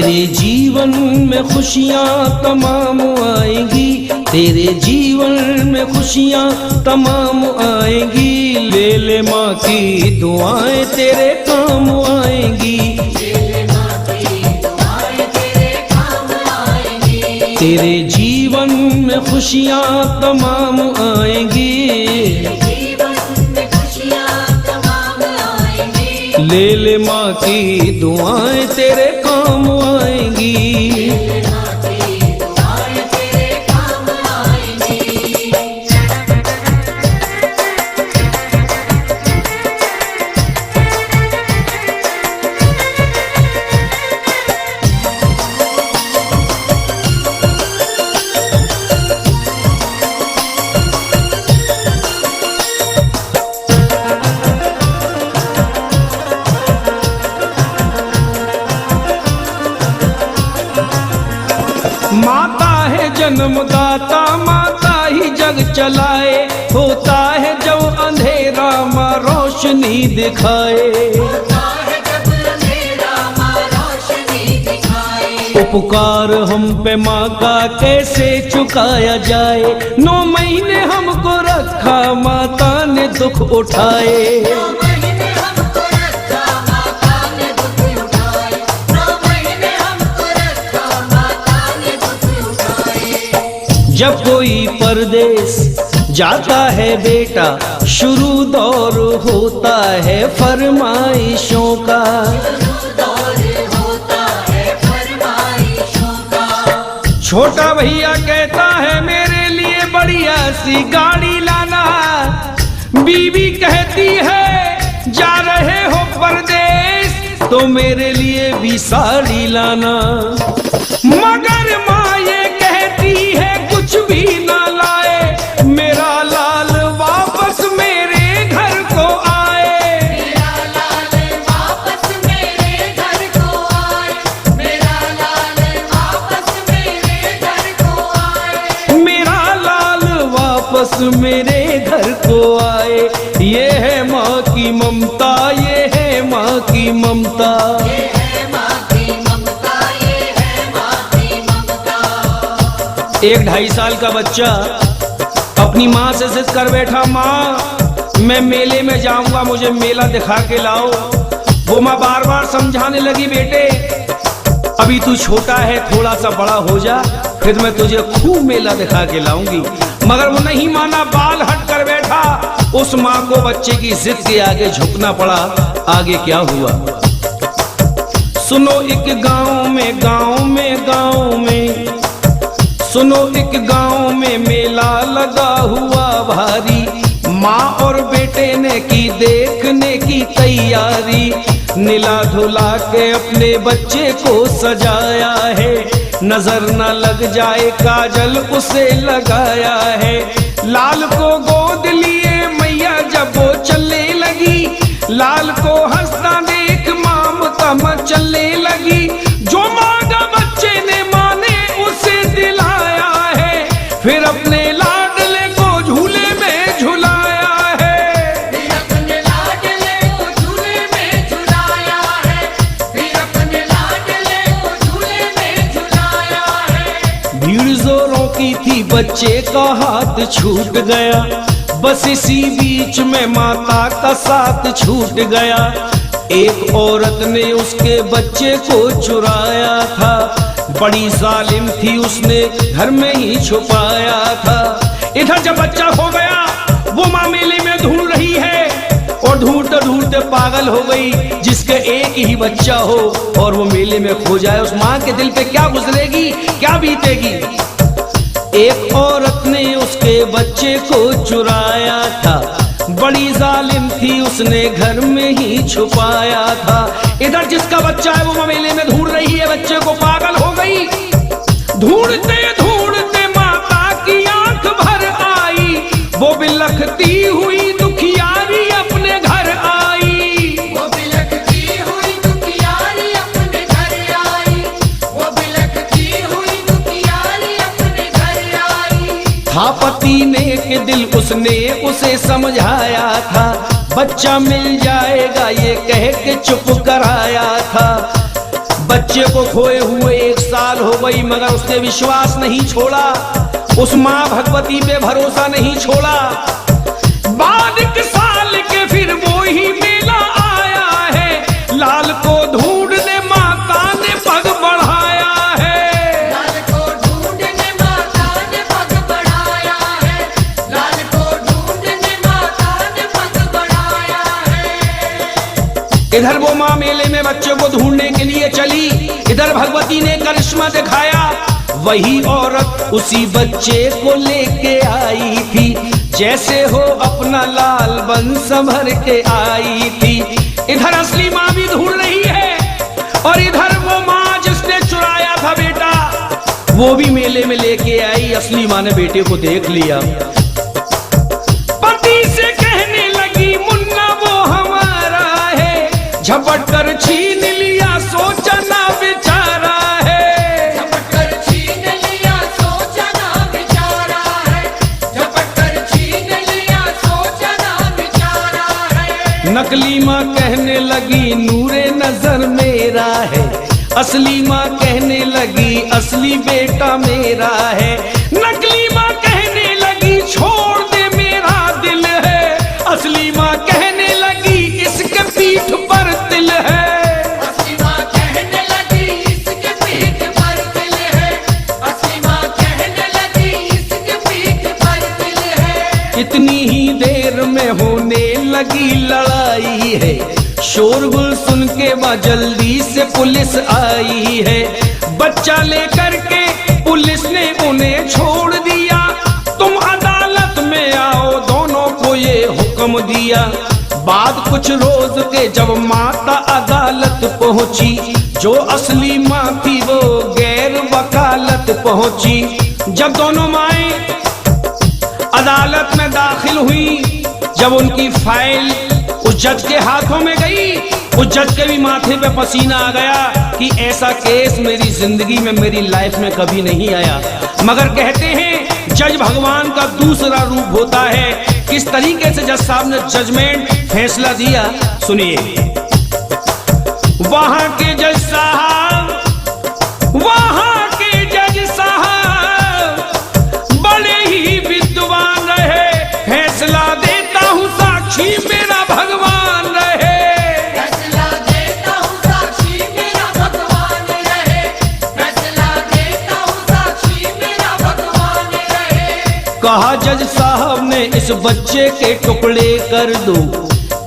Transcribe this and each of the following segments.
तेरे जीवन में खुशियाँ तमाम आएंगी, तेरे जीवन में खुशियाँ तमाम आएंगी। ले ले माँ की दुआएं तेरे काम आएंगी, तेरे जीवन में खुशियाँ तमाम आएंगी। ले ले माँ की दुआएं तेरे काम आएंगी। माता है जन्मदाता, माता ही जग चलाए, होता है जब अंधेरा माँ रोशनी दिखाए। उपकार हम पे माँ का कैसे चुकाया जाए, 9 महीने हमको रखा माता ने दुख उठाए। जब कोई परदेश जाता है बेटा, शुरू दौर होता है फरमाइशों का। छोटा भैया कहता है मेरे लिए बढ़िया सी गाड़ी लाना, बीवी कहती है जा रहे हो परदेश तो मेरे लिए भी साड़ी लाना। मगर माँ ये कहती है कुछ भी ना लाए, मेरा लाल वापस मेरे घर को आए। मेरा लाल वापस मेरे घर को आए, मेरा लाल वापस मेरे घर को आए, मेरा लाल वापस मेरे घर को आए। ये है माँ की ममता, ये है माँ की ममता। एक 2.5 साल का बच्चा अपनी माँ से जिद कर बैठा, माँ मैं मेले में जाऊंगा, मुझे मेला दिखा के लाओ। वो माँ बार बार समझाने लगी, बेटे अभी तू छोटा है, थोड़ा सा बड़ा हो जा, फिर मैं तुझे खूब मेला दिखा के लाऊंगी। मगर वो नहीं माना, बाल हट कर बैठा। उस माँ को बच्चे की जिद के आगे झुकना पड़ा। आगे क्या हुआ सुनो। एक गाँव में सुनो, एक गांव में मेला लगा हुआ भारी, माँ और बेटे ने की देखने की तैयारी। नीला धुला के अपने बच्चे को सजाया है, नजर न लग जाए काजल उसे लगाया है। लाल को गोद लिए मैया जब वो चलने लगी, लाल को हंसता देख ममता मचलने लगी। जो मांगा बच्चे ने माने उसे दिलाया है, फिर अपने लाडले को झूले में झुलाया है। फिर अपने लाडले को झूले में झुलाया है, फिर अपने लाडले को झूले में झुलाया है। भीड़ जोरों की थी, बच्चे का हाथ छूट गया, बस इसी बीच में माता का साथ छूट गया। एक औरत ने उसके बच्चे को चुराया था, बड़ी जालिम थी, उसने घर में ही छुपाया था। इधर जब बच्चा खो गया, वो माँ मेले में ढूंढ रही है और ढूंढते ढूंढते पागल हो गई। जिसके एक ही बच्चा हो और वो मेले में खो जाए, उस माँ के दिल पे क्या गुजरेगी, क्या बीतेगी। एक औरत ने उसके बच्चे को चुराया था, बड़ी जालिम थी, उसने घर में ही छुपाया था। इधर जिसका बच्चा है वो मेले में ढूंढ रही है, बच्चे को पागल हो गई। ढूंढते ढूंढते माता की आंख भर आई, वो बिलखती हुई दुखियारी अपने घर आई। वो बिलखती हुई दुखियारी अपने घर आई, वो बिलखती हुई दुखियारी अपने घर आई। था पति ने के दिल उसने उसे समझाया था, बच्चा मिल जाएगा ये कह के चुप कराया था। बच्चे को खोए हुए 1 साल हो गई, मगर उसने विश्वास नहीं छोड़ा, उस माँ भगवती पे भरोसा नहीं छोड़ा। बाद 1 साल के फिर वो ही मेला आया है, लाल को ढूंढने माता ने पग बढ़ाया है। लाल को ढूंढने माता ने पग बढ़ाया है, लाल को ढूंढने माता ने पग बढ़ाया है। इधर वो माँ मेले में बच्चे को ढूंढने के लिए चली, इधर भगवती ने करिश्मा दिखाया। वही औरत उसी बच्चे को लेके आई थी, जैसे हो अपना लाल बन संभर के आई थी। इधर असली माँ भी ढूंढ रही है, और इधर वो माँ जिसने चुराया था बेटा, वो भी मेले में लेके आई। असली माँ ने बेटे को देख लिया, पति से कहने लगी मुन्ना वो हमारा है, झपट कर छीन लिया सोचा ना बेचारा है। झपट कर छीन लिया सोचा ना बेचारा है, झपट कर छीन लिया सोचा ना बेचारा है। नकली माँ कहने लगी नूरे नजर मेरा है, असली माँ कहने लगी असली बेटा मेरा है। नकली माँ कहने लगी छोड़ दे मेरा दिल है, असली माँ कहने लगी इसके पीठ पर दिल है। असली माँ कहने लगी इसके पीठ पर दिल है, असली माँ कहने लगी इसके पीठ पर दिल है। इतनी ही देर में होने लगी लड़ाई है, शोरगुल सुन के वहाँ जल्दी से पुलिस आई है। बच्चा लेकर के पुलिस ने उन्हें छोड़ दिया, तुम अदालत में आओ, दोनों को ये हुक्म दिया। बाद कुछ रोज के जब माता अदालत पहुंची, जो असली माँ थी वो गैर वकालत पहुंची। जब दोनों माएं अदालत में दाखिल हुई, जब उनकी फाइल उस जज के हाथों में गई, उस जज के भी माथे पे पसीना आ गया कि ऐसा केस मेरी जिंदगी में, मेरी लाइफ में कभी नहीं आया। मगर कहते हैं जज भगवान का दूसरा रूप होता है। किस तरीके से जज साहब ने जजमेंट फैसला दिया सुनिए। वहां के जज साहब, वहां के जज साहब बड़े ही विद्वान रहे, फैसला देता हूं साक्षी मेरा भगवान रहे। फैसला देता हूँ साक्षी मेरा भगवान रहे, फैसला देता हूँ साक्षी मेरा भगवान रहे। कहा जज साहब ने इस बच्चे के टुकड़े कर दो,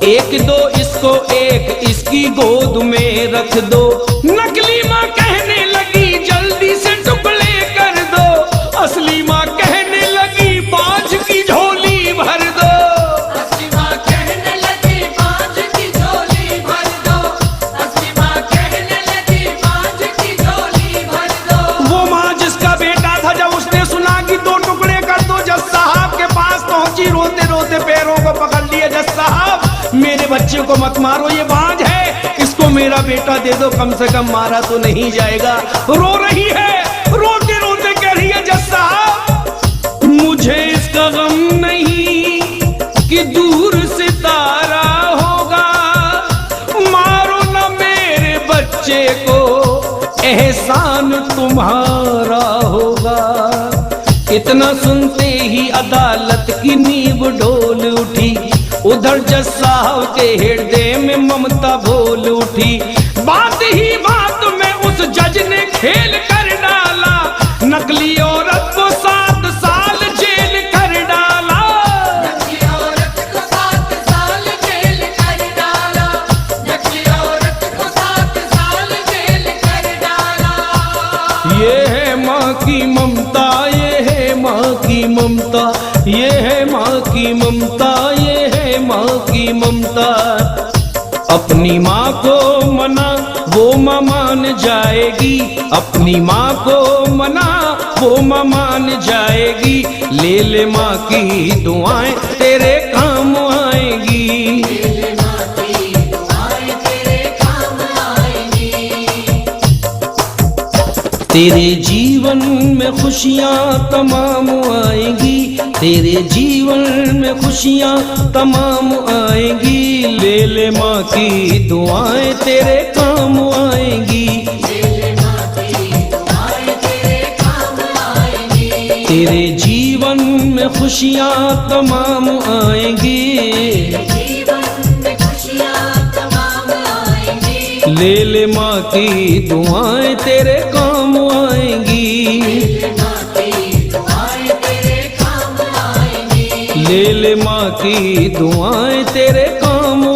1-2 इसको, 1 इसकी गोद में रख दो। नकली माँ कहने लगी जल्दी से टुकड़े कर दो, असली माँ कहने लगी बाज की झोली भर दो। असली माँ कहने लगी बाज की झोली भर दो, असली माँ कहने लगी बाज की झोली भर दो। वो माँ जिसका बेटा था, जब उसने सुना कि 2 टुकड़े कर दो, जज साहब के पास पहुंची, रोते रोते पैरों को पकड़ लिया। जज साहब मेरे बच्चे को मत मारो, ये बाज है, इसको मेरा बेटा दे दो, कम से कम मारा तो नहीं जाएगा। रो रही है, रोते रोते कह रही है जज साहब मुझे इसका गम नहीं कि दूर सितारा होगा, मारो न मेरे बच्चे को, एहसान तुम्हारा होगा। इतना सुनते ही अदालत की नींव डोल उठी, उधर जज साहब के हृदय में ममता बोल उठी। बात ही बात में उस जज ने खेल कर डाला, नकली औरत को 7 साल जेल कर डाला। नकली औरत को 7 साल जेल कर डाला, नकली औरत को 7 साल जेल कर डाला। ये है माँ की ममता, ये है माँ की ममता, ये है माँ की ममता, ये है माँ की ममता। अपनी माँ को मना वो माँ मान जाएगी, अपनी माँ को मना वो माँ मान जाएगी। ले ले माँ की दुआएं तेरे काम आएगी। तेरे माँ की दुआएं तेरे काम आएंगी। तेरे जीवन में खुशियाँ तमाम आएंगी, तेरे जीवन में खुशियाँ तमाम आएंगी। ले ले माँ की दुआएं तेरे काम आएंगी। तेरे जीवन में खुशियाँ तमाम आएंगी। ले ले माँ की दुआएं तेरे काम आएंगी। ले ले माँ की दुआएं तेरे काम